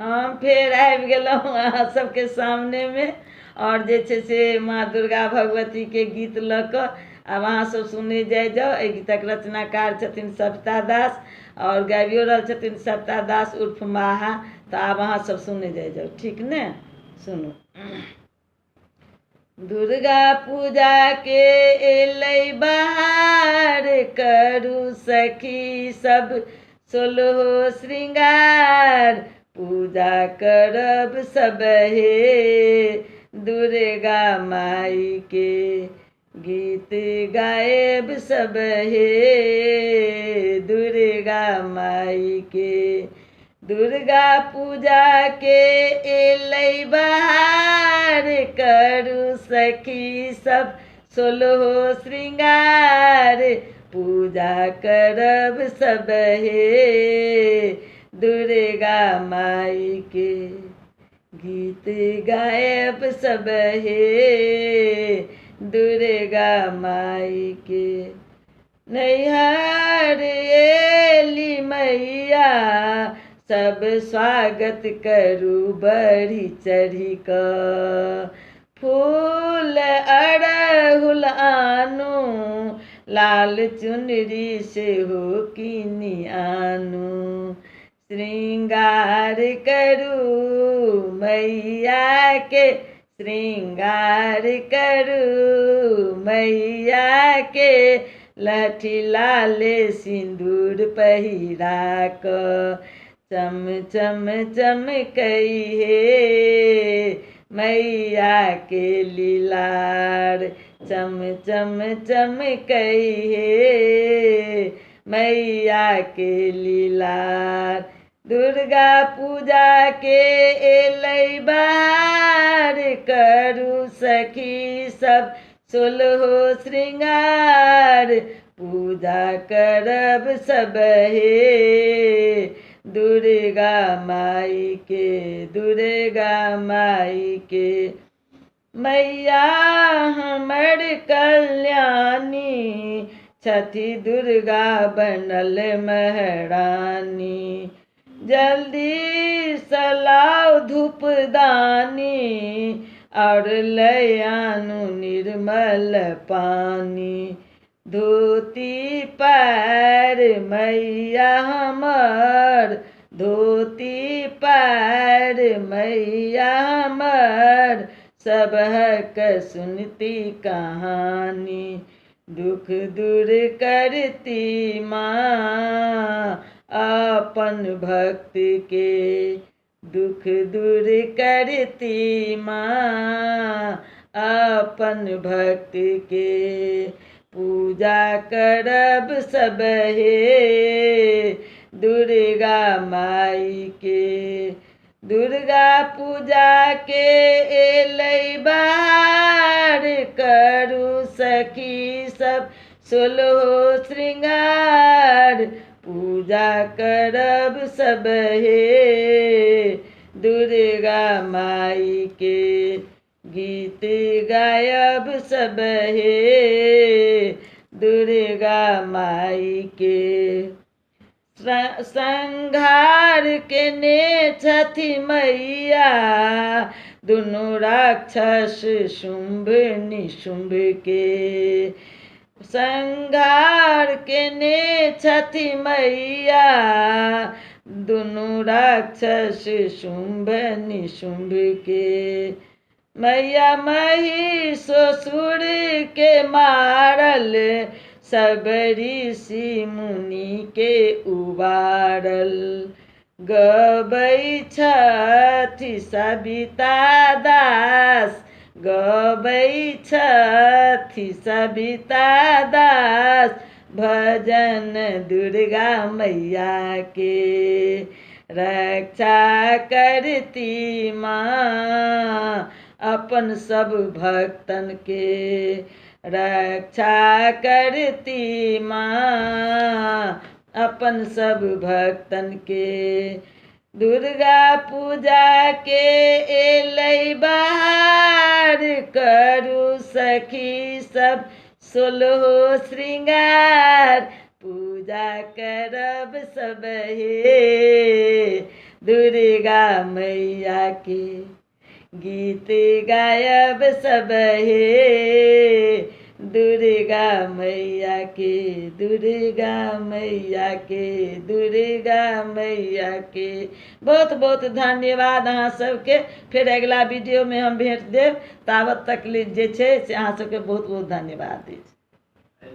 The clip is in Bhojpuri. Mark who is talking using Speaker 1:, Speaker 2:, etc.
Speaker 1: हम फेर आबि गेलहुँ अहाँ सबके सामने में और जे छै से माँ दुर्गा भगवती के गीत लऽ कऽ आब अहाँ सब सुनै जाओ। एहि गीतक रचनाकार छथिन सविता दास और गाबियो रहल छथिन सविता दास उर्फ माहा। तो आब अहाँ सब सुनै जाओ, ठीक ने? सुनू। दुर्गा पूजा के एलै बहार, करू सखी सब 16 श्रृंगार। पूजा करब सब हे दुर्गा माई के, गीत गायब सब हे दुर्गा माई के। दुर्गा पूजा के एलै बहार, करू सखी सब 16 श्रृंगार। पूजा करब सब हे दुर्गा माई के, गीत गायब सब हे दुर्गा माई के। नैहर एली मैया, सब स्वागत करू बढ़ी चढ़ी कऽ। फूल अड़हुल आनू, लाल चुनरी सेहो कीनी आनू। श्रृंगार करू मैया के, श्रृंगार करू मैया के। लहठी लाले सिंदूर पहिरा कऽ, चम चम चमकै हे मैया के लीलार। चम चम चमकै हे मैया के लीलार। दुर्गा पूजा के एलै बहार, करू सखी सब 16 श्रृंगार। पूजा करब सब हे दुर्गा माई के, दुर्गा माई के। मैया हमर कल्याणी, छठी दुर्गा बनल महारानी। जल्दी सलाउ धूपदानी, और लय आनू निर्मल पानी। धोती पैर मैया हमर, धोती पैर मैया हमर। सबहक सुनती कहानी, दुख दूर करती माँ अपन भक्त के। दुख दूर करती माँ अपन भक्त के। पूजा करब सब हे दुर्गा माई के। दुर्गा पूजा के एलै बहार, करू सखी सब 16 श्रृंगार। पूजा करब सब हे दुर्गा माई के, गीत गायब सब हे दुर्गा माई के। संहार केने छथि मैया, दुनू राक्षस शुंभ निशुंभ के। संहार केने छथि मैया, दुनू राक्षस शुंभ निशुंभ के। मैया महिषासुर के मारल, सब ऋषि मुनि के उबारल। गबै छथि सविता दास, गबै छथि सविता दास। भजन दुर्गा मैया के, रक्षा करती माँ अपन सब भक्तन के। रक्षा करती माँ अपन सब भक्तन के। दुर्गा पूजा के एलै बहार, करू सखी सब 16 श्रृंगार। पूजा करब सब हे दुर्गा मैया के गीत गायब सब हे दुर्गा मैया के दुर्गा मैया के दुर्गा मैया के। बहुत बहुत धन्यवाद अहाँ सबके। फिर अगला वीडियो में हम भेंट देब। ताबत तक जे छै से अहाँ सबके बहुत बहुत धन्यवाद दै छी।